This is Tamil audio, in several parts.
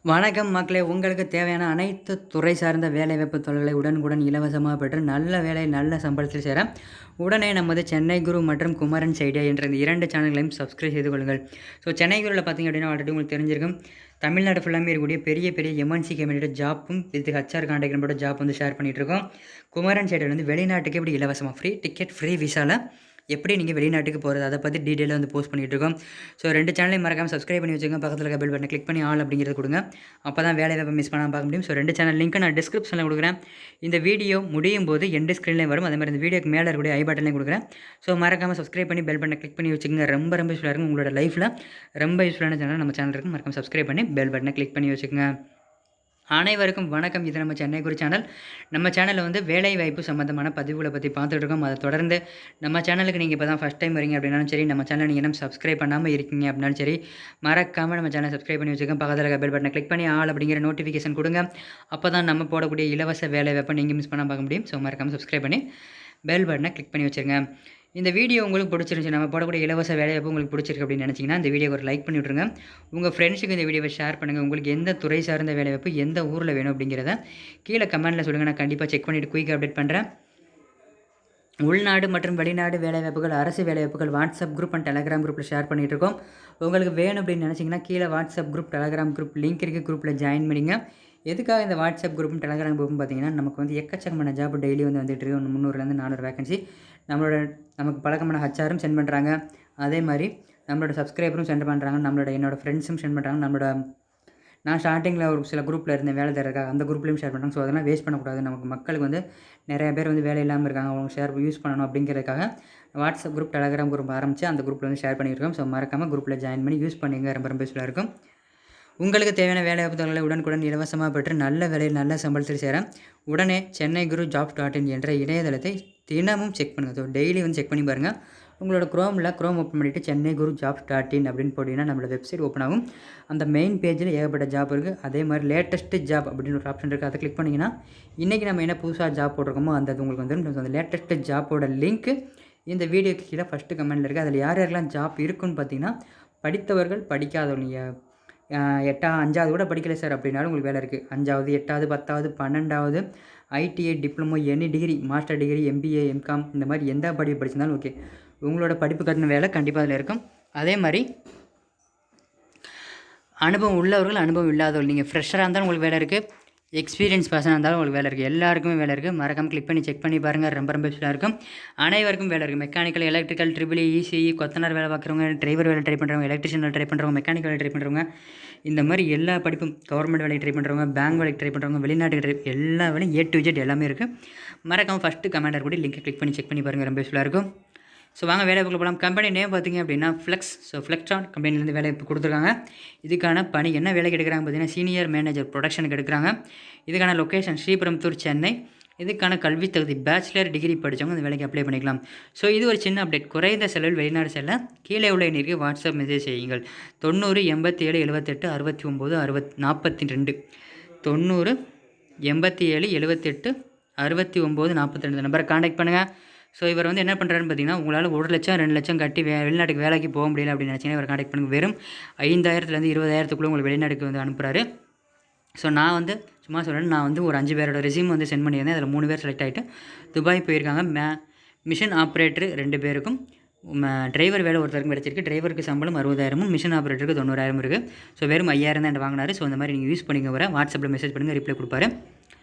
வணக்கம் மக்களே, உங்களுக்கு தேவையான அனைத்து துறை சார்ந்த வேலைவாய்ப்பு தொழில்களை உடனுக்குடன் இலவசமாக பெற்று நல்ல வேலை நல்ல சம்பளத்தில் சேர உடனே நமது சென்னை குரு மற்றும் குமரன் ஐடியா என்ற இந்த 2 சேனல்களையும் சப்ஸ்கிரைப் செய்து கொள்ளுங்கள். ஸோ சென்னை குருவில் பார்த்தீங்க அப்படின்னா ஆல்ரெடி உங்களுக்கு தெரிஞ்சிருக்கும். தமிழ்நாடு ஃபுல்லாமே இருக்கக்கூடிய பெரிய பெரிய எம்என்சி கம்பெனியோட ஜாப்பும் வித் ஹச்ஆர் கான்டாக்ட் நம்பரோட ஜாப் வந்து ஷேர் பண்ணிகிட்டு இருக்கோம். குமரன் ஐடியா வந்து வெளிநாட்டுக்கு எப்படி இலவசமாக ஃப்ரீ டிக்கெட் ஃப்ரீ விசாவில் எப்படி நீங்கள் வெளிநாட்டுக்கு போகிறது அதை பற்றி டீட்டெயிலாக வந்து போஸ்ட் பண்ணிகிட்டு இருக்கோம். ஸோ 2 சேனலையும் மறக்காமல் சப்ஸ்கிரைப் பண்ணி வச்சுக்கோங்க. பக்கத்தில் இருக்க பெல் பட்டனை கிளிக் பண்ணி ஆல் அப்படிங்கிறது கொடுங்க. அப்போ தான் வேலை வாய்ப்பை மிஸ் பண்ணாமல் பார்க்க முடியும். ஸோ 2 சேனல் லிங்க் நான் டிஸ்கிரிப்ஷனில் கொடுக்குறேன். இந்த வீடியோ முடியும் போது எண்டு ஸ்க்ரீன்லேயும் வரும். அதே மாதிரி இந்த வீடியோக்கு மேலே இருக்கக்கூடிய ஐ பட்டனையும் கொடுக்குறேன். ஸோ மறக்காமல் சப்ஸ்கிரைப் பண்ணி பெல் பட்டனை கிளிக் பண்ணி வச்சுக்கோங்க. ரொம்ப யூஸ்ஃபுல்லாக இருக்கும். உங்களோட லைஃப்பில் ரொம்ப யூஸ்ஃபுல்லான சேனல் நம்ம சேனல் இருக்கும். மறக்காமல் சப்ஸ்கிரைப் பண்ணி பெல் பட்டனை கிளிக் பண்ணி வச்சுக்கோங்க. அனைவருக்கும் வணக்கம். இது நம்ம சென்னை குரு சேனல். நம்ம சேனலில் வந்து வேலை வாய்ப்பு சம்மந்தமான பதிவுகளை பற்றி பார்த்துட்டு இருக்கோம். அதை தொடர்ந்து நம்ம சேனலுக்கு நீங்கள் இப்போ தான் ஃபஸ்ட் டைம் வரீங்க அப்படின்னாலும் சரி, நம்ம சேனல் நீங்கள் என்ன சப்ஸ்கிரைப் பண்ணாமல் இருக்கீங்க அப்படின்னாலும் சரி, மறக்காமல் நம்ம சேனலை சப்ஸ்கிரைப் பண்ணி வச்சுக்கோங்க. பக்கத்தில் இருக்க பெல் பட்டனை கிளிக் பண்ணி ஆல் அப்படிங்கிற நோட்டிஃபிகேஷன் கொடுங்க. அப்போ தான் நம்ம போடக்கூடிய இலவச வேலை வாய்ப்பை நீங்கள் மிஸ் பண்ணாமல் பார்க்க முடியும். ஸோ மறக்காமல் சப்ஸ்கிரைப் பண்ணி பெல் பட்டனை கிளிக் பண்ணி வச்சுருங்க. இந்த வீடியோ உங்களுக்கு பிடிச்சிருந்துச்சி, நம்ம போடக்கூடிய இலவச வேலைவாய்ப்பு உங்களுக்கு பிடிச்சிருக்கு அப்படின்னு நினச்சிங்கன்னா இந்த வீடியோக்கு ஒரு லைக் பண்ணி விட்ருங்க. உங்கள் ஃப்ரெண்ட்ஸுக்கு இந்த வீடியோவை ஷேர் பண்ணுங்கள். உங்களுக்கு எந்த துறை சார்ந்த வேலைவாய்ப்பு எந்த ஊரில் வேணும் அப்படிங்கிறத கீழே கமெண்ட்டில் சொல்லுங்கள். நான் கண்டிப்பாக செக் பண்ணிவிட்டு குயிக் அப்டேட் பண்ணுறேன். உள்நாடு மற்றும் வெளிநாடு வேலைவாய்ப்புகள், அரசு வேலைவாய்ப்புகள் வாட்ஸ்அப் குரூப் அண்ட் டெலகிராம் குரூப்பில் ஷேர் பண்ணிகிட்டு இருக்கோம். உங்களுக்கு வேணும் அப்படின்னு நினச்சிங்கன்னா கீழே WhatsApp group Telegram group link இருக்குது. குரூப்பில் ஜாயின் பண்ணிங்க. எதுக்காக இந்த வாட்ஸ்அப் குரூப்பும் டெலகிராம் குரூப்பும் பார்த்தீங்கன்னா, நமக்கு வந்து எக்கச்சக்கமான ஜாப் டெய்லி வந்துட்டு இருக்கு. 300லேருந்து 400 வேகன்சி நமக்கு பழக்கமான ஹச்ஆரும் சென்ட் பண்ணுறாங்க. அதே மாதிரி நம்மளோட சப்ஸ்கிரைபரும் சென்ட் பண்ணுறாங்க. என்னோடய ஃப்ரெண்ட்ஸும் சென்ட் பண்ணுறாங்க. நான் ஸ்டார்டிங்கில் ஒரு சில குரூப்பில் இருந்தேன் வேலை தரக்காக, அந்த குரூப்லேயும் ஷேர் பண்ணுறாங்க. ஸோ அதெல்லாம் வேஸ்ட் பண்ணக்கூடாது. நமக்கு மக்களுக்கு வந்து நிறைய பேர் வந்து வேலை இல்லாமல் இருக்காங்க. அவங்க யூஸ் பண்ணணும் அப்படிங்கிறதுக்காக வாட்ஸ்அப் குரூப் டெலகிராம் குரூப் ஆரம்பித்து அந்த குரூப்பில் வந்து ஷேர் பண்ணியிருக்கோம். ஸோ மறக்காமல் குரூப்பில் ஜாயின் பண்ணி யூஸ் பண்ணிங்க. ரொம்ப யூஸ்ஃபுல்லாக இருக்கும். உங்களுக்கு தேவையான வேலைவாய்ப்பு தகவல்களை உடனுக்குடன் இலவசமாக பெற்று நல்ல வேலையில் நல்ல சம்பளத்தில் சேர உடனே சென்னை குரு ஜாப்ஸ்.in என்ற இணையதளத்தை தினமும் செக் பண்ணுங்கள். ஸோ டெய்லி வந்து செக் பண்ணி பாருங்கள். உங்களோட க்ரோம் ஓப்பன் பண்ணிவிட்டு சென்னை குரு ஜாப்ஸ்.in அப்படின்னு போட்டிங்கன்னா நம்மளோட வெப்சைட் ஓப்பன் ஆகும். அந்த மெயின் பேஜில் ஏகப்பட்ட ஜாப் இருக்குது. அதே மாதிரி லேட்டஸ்ட்டு ஜாப் அப்படின்னு ஒரு ஆப்ஷன் இருக்குது. அதை கிளிக் பண்ணிங்கன்னா இன்றைக்கி நம்ம என்ன புதுசாக ஜாப் போட்டிருக்கோமோ அந்த உங்களுக்கு வந்துடும். அந்த லேட்டஸ்ட்டு ஜாப்போட லிங்க்கு இந்த வீடியோக்கு கீழே ஃபஸ்ட்டு கமெண்ட்டில் இருக்குது. அதில் யாரெல்லாம் ஜாப் இருக்குன்னு பார்த்தீங்கன்னா, படித்தவர்கள், படிக்காதவங்க 5வது கூட படிக்கலை சார் அப்படின்னாலும் உங்களுக்கு வேலை இருக்குது. 5வது 8வது 10வது 12வது ITI diploma any degree master degree MBA MCom இந்த மாதிரி எந்த படிப்பு படிச்சிருந்தாலும் ஓகே, உங்களோட படிப்பு கட்டின வேலை கண்டிப்பாக அதில் இருக்கும். அதே மாதிரி அனுபவம் உள்ளவர்கள் அனுபவம் இல்லாதவர்கள், நீங்கள் ஃப்ரெஷராக இருந்தாலும் உங்களுக்கு வேலை இருக்குது, எக்ஸ்பீரியன்ஸ் பர்சனாக இருந்தாலும் உங்களுக்கு வேலை இருக்குது. எல்லாருக்குமே வேலை இருக்குது. மறக்காமல் கிளிக் பண்ணி செக் பண்ணி பாருங்கள். ரொம்ப யூஸ்ஃபுல்லாக இருக்கும். அனைவருக்கும் வேலை இருக்குது. மெக்கானிக்கல், எலக்ட்ரிக்கல், ட்ரிபிள் இசிஇ, கொத்தனார் வேலை பார்க்குறவங்க, டிரைவர் வேலை ட்ரை பண்ணுறவங்க, எலக்ட்ரிஷியன் வேலை ட்ரை பண்ணுறவங்க, மெக்கானிக்கல் வேலை ட்ரை பண்ணுறவங்க, இந்த மாதிரி எல்லா படிப்பும், கவர்மெண்ட் வேலைக்கு ட்ரை பண்ணுறவங்க, பேங்க் வேலைக்கு ட்ரை பண்ணுறவங்க, வெளிநாட்டுக்கு எல்லா வேலையும் A to Z எல்லாமே இருக்குது. மறக்காமல் ஃபஸ்ட்டு கமெண்டர் கூட லிங்கை கிளிக் பண்ணி செக் பண்ணி பாருங்கள். ரொம்ப யூஸ்ஃபுல்லாக இருக்கும். ஸோ வாங்க வேலைவாய்ப்புக்கு போகலாம். கம்பெனி நேம் பார்த்திங்க அப்படின்னா ஃப்ளெக்ஸ். ஸோ ஃப்ளெக்ஸ்டான் கம்பெனிலேருந்து வேலைவாய்ப்பு கொடுத்துருக்காங்க. இதுக்கான பணி என்ன வேலைக்கு எடுக்கிறாங்க பார்த்தீங்கன்னா, சீனியர் மேனேஜர் ப்ரொடக்ஷனுக்கு எடுக்கிறாங்க. இதுக்கான லொக்கேஷன் ஸ்ரீபெரும்புத்தூர், சென்னை. இதுக்கான கல்வி தகுதி பேச்சுலர் டிகிரி படித்தவங்க இந்த வேலைக்கு அப்ளை பண்ணிக்கலாம். ஸோ இது ஒரு சின்ன அப்டேட். குறைந்த செலவில் வெளிநாடு செல்ல கீழே உள்ள எண்ணிற்கு வாட்ஸ்அப் மெசேஜ் செய்யுங்கள். 90 87 78 69 42 90 87 78 69 42 நம்பரை கான்டாக்ட் பண்ணுங்கள். ஸோ இவர் வந்து என்ன பண்ணுறாருன்னு பார்த்தீங்கன்னா, உங்களால் 1 லட்சம் 2 லட்சம் கட்டி வெளிநாட்டுக்கு வேலைக்கு போக முடியல அப்படின்னு நினச்சிங்கன்னா இவர் கான்டாக்ட் பண்ணுங்கள். வெறும் 5000லேருந்து 20,000க்குள்ளே உங்களுக்கு வெளிநாட்டுக்கு வந்து அனுப்புகிறாரு. ஸோ நான் வந்து சும்மா சொல்கிறேன், நான் வந்து ஒரு 5 பேரோட ரெஸ்யூம் வந்து சென்ட் பண்ணியிருந்தேன். அதில் 3 பேர் செலக்ட் ஆகிட்டு துபாய் போயிருக்காங்க. மிஷின் ஆப்ரேட்டர் 2 பேருக்கும், டிரைவர் வேலை ஒருத்தருக்கும் கிடச்சிருக்கு. டிரைவருக்கு சம்பளம் 60,000, மிஷின் ஆப்ரேட்டருக்கு 90,000 இருக்குது. ஸோ வெறும் 5,000 தான் வாங்கினார். ஸோ இந்த மாதிரி நீங்கள் யூஸ் பண்ணிங்க. வர வாட்ஸ்அப்பில் மெசேஜ் பண்ணுங்கள், ரிப்ளை கொடுப்பாரு.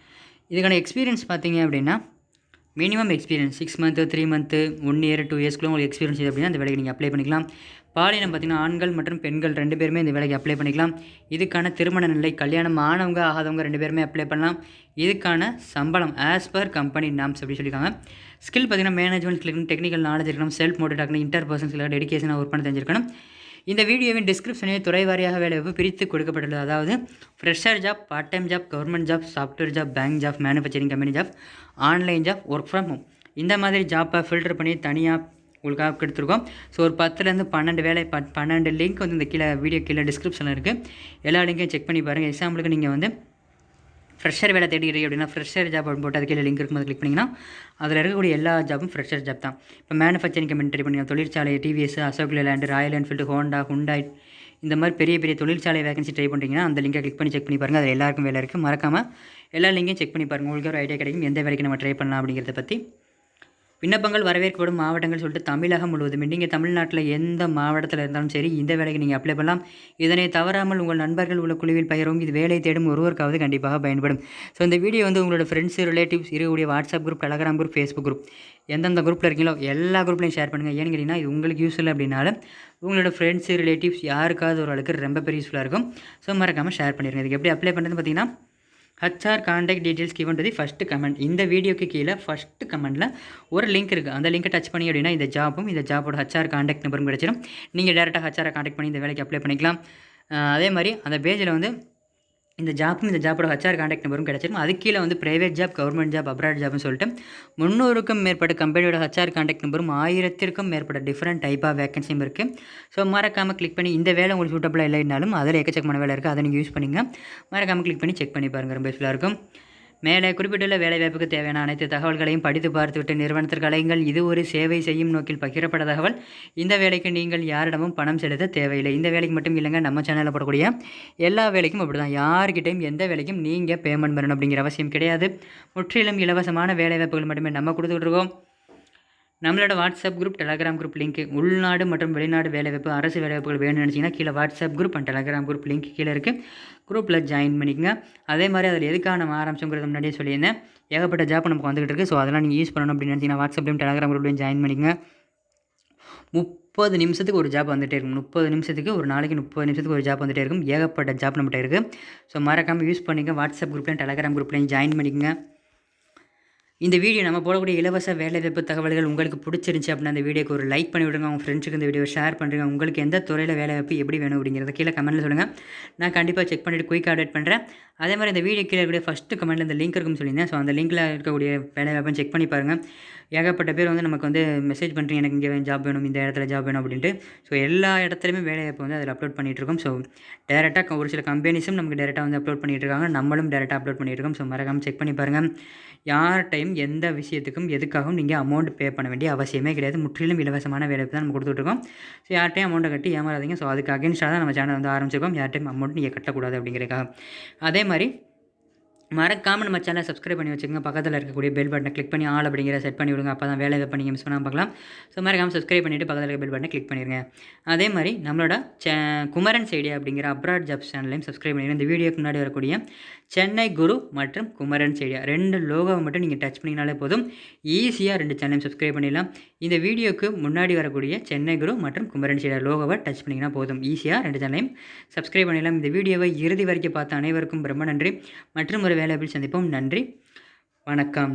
இதுக்கான எக்ஸ்பீரியன்ஸ் பார்த்தீங்க அப்படின்னா, minimum experience 6 month 3 month 1 year 2 இயர்ஸ்க்குள்ள உங்களுக்கு எக்ஸ்பீரியன்ஸ் இது அப்படின்னா அந்த வேலைக்கு நீங்கள் அப்ளை பண்ணிக்கலாம். பாலினம் பார்த்திங்கன்னா ஆண்கள் மற்றும் பெண்கள் 2 பேருமே இந்த வேலைக்கு அப்ளை பண்ணிக்கலாம். இதுக்கான திருமண நிலை, கல்யாணம் ஆனவங்க ஆகாதவங்க 2 பேருமே அப்ளை பண்ணலாம். இதுக்கான சம்பளம் ஆஸ் பர் கம்பெனி நாம்ஸ் அப்படி சொல்லியிருக்காங்க. ஸ்கில் பார்த்திங்கன்னா மேனேஜ்மெண்ட் ஸ்கில், டெக்னிக்கல் நாலேஜ் இருக்கணும், செல்ஃப் மோட்டிவேட் ஆகணும், இன்டர்பர்சன்ஸில் டெடிகேஷனாக ஒர்க் பண்ண தெரிஞ்சிருக்கணும். இந்த வீடியோவின் டிஸ்கிரிப்ஷனில் துறை வாரியாக வேலைவாய்ப்பு பிரித்து கொடுக்கப்பட்டுள்ளது. அதாவது fresher job, part time job, government job, software job, bank job, manufacturing company job, online job, work from home, இந்த மாதிரி ஜாப்பை ஃபில்டர் பண்ணி தனியாக உங்களுக்காக கொடுத்துருக்கோம். ஸோ ஒரு 10லேருந்து 12 வேலை 12 லிங்க் வந்து இந்த வீடியோ கீழே டிஸ்கிரிப்ஷனில் இருக்குது. எல்லா லிங்க்கையும் செக் பண்ணி பாருங்கள். எக்ஸாம்பிளுக்கு நீங்கள் வந்து ஃப்ரெஷர் வேலை தேடிக்கிறீங்க அப்படின்னா ஃப்ரெஷர் ஜாப் அப்படின்னு போட்டு அது கீழே லிங்க் இருக்கும்போது கிளிக் பண்ணிங்கன்னா அதில் இருக்கக்கூடிய எல்லா ஜாப்பும் ஃப்ரெஷர் ஜாப் தான். இப்போ மேனுஃபேக்சரிங் கம்பெனி ட்ரை பண்ணிங்க, தொழிற்சாலை, TVS, Ashok land, Royal Enfield, Honda, Hyundai, இந்த மாதிரி பெரிய பெரிய தொழிற்சாலை வேகன்சி ட்ரை பண்ணுறீங்கன்னா அந்த லிங்கை கிளிக் பண்ணி செக் பண்ணி பாருங்கள். அதில் எல்லாருக்கும் வேலை இருக்குது. மறக்காமல் எல்லா லிங்கையும் செக் பண்ணி பாருங்கள். உங்களுக்கு ஒரு ஐடியா கிடைக்கும் எந்த வேலைக்கு நம்ம ட்ரை பண்ணலாம் அப்படிங்கிறத பற்றி. விண்ணப்பங்கள் வரவேற்கப்படும் மாவட்டங்கள் சொல்லிட்டு தமிழகம் முழுவதும் நீங்கள் தமிழ்நாட்டில் எந்த மாவட்டத்தில் இருந்தாலும் சரி இந்த வேலைக்கு நீங்கள் அப்ளை பண்ணலாம். இதனை தவறாமல் உங்கள் நண்பர்கள் உள்ள குழுவில் பகிரவும். இது வேலை தேடும் ஒருவருக்காவது கண்டிப்பாக பயன்படும். ஸோ இந்த வீடியோ உங்களோட ஃப்ரெண்ட்ஸ் ரிலேட்டிவ்ஸ் இருக்கக்கூடிய WhatsApp group, Telegram group, Facebook group எந்தெந்த குரூப்பில் இருக்கீங்களோ எல்லா குரூப்லையும் ஷேர் பண்ணுங்கள். ஏன்னு கேட்டிங்கன்னா இது உங்களுக்கு யூஸ்ஃபுல் அப்படின்னாலும் உங்களோட ஃப்ரெண்ட்ஸ் ரிலேட்டிவ்ஸ் யாருக்காவது ஒரு ஆளுக்கு ரொம்ப பெரிய யூஸ்ஃபுல்லாக இருக்கும். ஸோ மறக்காமல் ஷேர் பண்ணிடுங்க. இதுக்கு எப்படி அப்ளை பண்ணுறதுன்னு பார்த்தீங்கன்னா HR contact details given to the first comment. இந்த வீடியோக்கு கீழே ஃபஸ்ட்டு கமெண்ட்டில் ஒரு லிங்க் இருக்குது. அந்த லிங்கை டச் பண்ணி அப்படின்னா இந்த ஜாப்பும் இந்த ஜாப்போட HR கான்டாக்ட் நம்பரும் கிடச்சிடும். நீங்கள் டேரெக்டாக HR கான்டாக்ட் பண்ணி இந்த வேலைக்கு அப்ளை பண்ணிக்கலாம். அதே மாதிரி அந்த பேஜில் இந்த ஜாப்பும் இந்த ஜாப்போட HR கான்டாக்ட் நம்பரும் கிடச்சிடும். அதுக்கு கீழே private job, government job, abroad ஜாப்னு சொல்லிட்டு 300க்கும் மேற்பட்ட கம்பெனியோட HR கான்டாக்ட் நம்பரும் 1000க்கும் மேற்பட்ட டிஃப்ரெண்ட் டைப் ஆஃப் வேகன்சியும் இருக்குது. ஸோ மறக்காமல் கிளிக் பண்ணி இந்த வேலை உங்களுக்கு சூட்டபுளாக இல்லைனாலும் அதில் எக்கச்சக்கமான வேலை இருக்குது. அதை நீங்கள் யூஸ் பண்ணிங்க. மறக்காமல் கிளிக் பண்ணி செக் பண்ணி பாருங்கள். ரொம்ப யூஸ்ஃபுல்லாக இருக்கும். மேலே குறிப்பிட்டுள்ள வேலைவாய்ப்புக்கு தேவையான அனைத்து தகவல்களையும் படித்து பார்த்துவிட்டு நிறுவனத்திற்கு அழையுங்கள். இது ஒரு சேவை செய்யும் நோக்கில் பகிரப்பட்ட தகவல். இந்த வேலைக்கு நீங்கள் யாரிடமும் பணம் செலுத்த தேவையில்லை. இந்த வேலைக்கு மட்டும் இல்லைங்க, நம்ம சேனலில் போடக்கூடிய எல்லா வேலைக்கும் அப்படி தான். யார்கிட்டையும் எந்த வேலைக்கும் நீங்கள் பேமெண்ட் பண்ணணும் அப்படிங்கிற அவசியம் கிடையாது. முற்றிலும் இலவசமான வேலைவாய்ப்புகள் மட்டுமே நம்ம கொடுத்துக்கிட்டு இருக்கோம். நம்மளோட WhatsApp group, Telegram group link, உள்நாடு மற்றும் வெளிநாடு வேலைவாய்ப்பு, அரசு வேலைவாய்ப்புகள் வேணும்னு நினச்சிங்கன்னா கீழே WhatsApp group and Telegram group link கீழே இருக்குது. குரூப்பில் ஜாயின் பண்ணிக்கங்க. அதே மாதிரி அதில் எதுக்காக நம்ம ஆரம்பிச்சோங்கிறது முன்னாடியே சொல்லியிருந்தேன். ஏகப்பட்ட ஜாப் நமக்கு வந்துகிட்டு இருக்குது. ஸோ அதெல்லாம் நீங்கள் யூஸ் பண்ணணும் அப்படின்னு நினச்சிங்கன்னா வாட்ஸ்அப்லையும் டெலகிராம் குரூப்லையும் ஜாயின் பண்ணிக்கங்க. 30 நிமிஷத்துக்கு ஒரு ஜாப் வந்துகிட்டே இருக்கும். 30 நிமிஷத்துக்கு ஒரு நாளைக்கு 30 நிமிஷத்துக்கு ஒரு ஜாப் வந்துகிட்டே இருக்கும். ஏகப்பட்ட ஜாப் நம்மகிட்ட இருக்குது. ஸோ மறக்காமல் யூஸ் பண்ணிங்க. வாட்ஸ்அப் குரூப்லையும் டெலகிராம் குரூப்லையும் ஜாயின் பண்ணிக்கங்க. இந்த வீடியோ நம்ம போடக்கூடிய இலவச வேலைவாய்ப்பு தகவல்கள் உங்களுக்கு பிடிச்சிருந்துச்சி அப்படின்னா அந்த வீடியோக்கு ஒரு லைக் பண்ணி விடுங்க. உங்கள் ஃப்ரெண்ட்ஸுக்கு இந்த வீடியோ ஷேர் பண்ணுறேங்க. உங்களுக்கு எந்த துறையில் வேலைவாய்ப்பு எப்படி வேணும் அப்படிங்கிறத கீழே கமெண்ட்டில் சொல்லுங்கள். நான் கண்டிப்பாக செக் பண்ணிவிட்டு குயிக் அப்டேட் பண்ணுறேன். அதே மாதிரி இந்த வீடியோ கீழே இருக்கக்கூடிய ஃபஸ்ட்டு கமெண்ட்டில் இந்த லிங்க் இருக்குன்னு சொல்லியிருந்தேன். ஸோ அந்த லிங்கில் இருக்கக்கூடிய வேலைவாய்ப்பும் செக் பண்ணி பாருங்கள். ஏகப்பட்ட பேர் நமக்கு மெசேஜ் பண்ணுறீங்க, எனக்கு இங்கே ஜாப் வேணும், இந்த இடத்துல ஜாப் வேணும் அப்படின்ட்டு. ஸோ எல்லா இடத்துலையுமே வேலைவாய்ப்பு அதில் அப்லோட் பண்ணிகிட்ருக்கோம். ஸோ டேரெக்டாக ஒரு சில கம்பெனிஸும் நமக்கு டேரெக்டாக அப்லோட் பண்ணிகிட்டு இருக்காங்க. நம்மளும் டேரெக்டாக அப்லோட் பண்ணிகிட்ருக்கோம். ஸோ மறக்காமல் செக் பண்ணி பாருங்கள். யார்டையும் எந்த விஷயத்துக்கும் எதுக்காகவும் நீங்கள் அமௌண்ட் பே பண்ண வேண்டிய அவசியமே கிடையாது. முற்றிலும் இலவசமான வேலைக்கு தான் நம்ம கொடுத்துட்ருக்கோம். ஸோ யார்ட்டையும் அமௌண்ட்டை கட்டி ஏமாறாதீங்க. ஸோ அதுக்கு அகேன்ஸ்டாக தான் நம்ம சேனல் ஆரம்பிச்சிருக்கோம். யார்ட்டையும் அமௌண்ட் நீங்கள் கட்டக்கூடாது அப்படிங்கிறதுக்காக. அதே மாதிரி மறக்காமல் நம்ம சேனலை சப்ஸ்கிரைப் பண்ணி வச்சுக்கோங்க. பக்கத்தில் இருக்கக்கூடிய பெல் பட்டனை கிளிக் பண்ணி ஆல் அப்படிங்கிற செட் பண்ணி விடுங்க. அப்போ தான் வேலை வைப்ப நீங்கள் மிஸ் பண்ணாமல் பார்க்கலாம். ஸோ மறக்காமல் சப்ஸ்கிரைப் பண்ணிவிட்டு பக்கத்தில் இருக்க பெல் பட்டனை கிளிக் பண்ணிடுங்க. அதே மாதிரி நம்மளோட குமரன் ஐடியா அப்படிங்கிற அப்ராட் ஜாப்ஸ் சேனலையும் சப்ஸ்கிரைப் பண்ணிடுங்க. இந்த வீடியோக்கு முன்னாடி வரக்கூடிய சென்னை குரு மற்றும் குமரன் ஐடியா 2 லோகோவை மட்டும் நீங்கள் டச் பண்ணிங்கனாலே போதும். ஈஸியாக 2 சேனலையும் சப்ஸ்கிரைப் பண்ணிடலாம். இந்த வீடியோக்கு முன்னாடி வரக்கூடிய சென்னை குரு மற்றும் குமரன் ஐடியா லோகோவை டச் பண்ணிங்கன்னா போதும். ஈஸியாக 2 சேனலையும் சப்ஸ்கிரைப் பண்ணிடலாம். இந்த வீடியோவை இறுதி வரைக்கும் பார்த்த அனைவருக்கும் ரொம்ப நன்றி. மற்றும் ஒரு வேலையில் சந்திப்போம். நன்றி, வணக்கம்.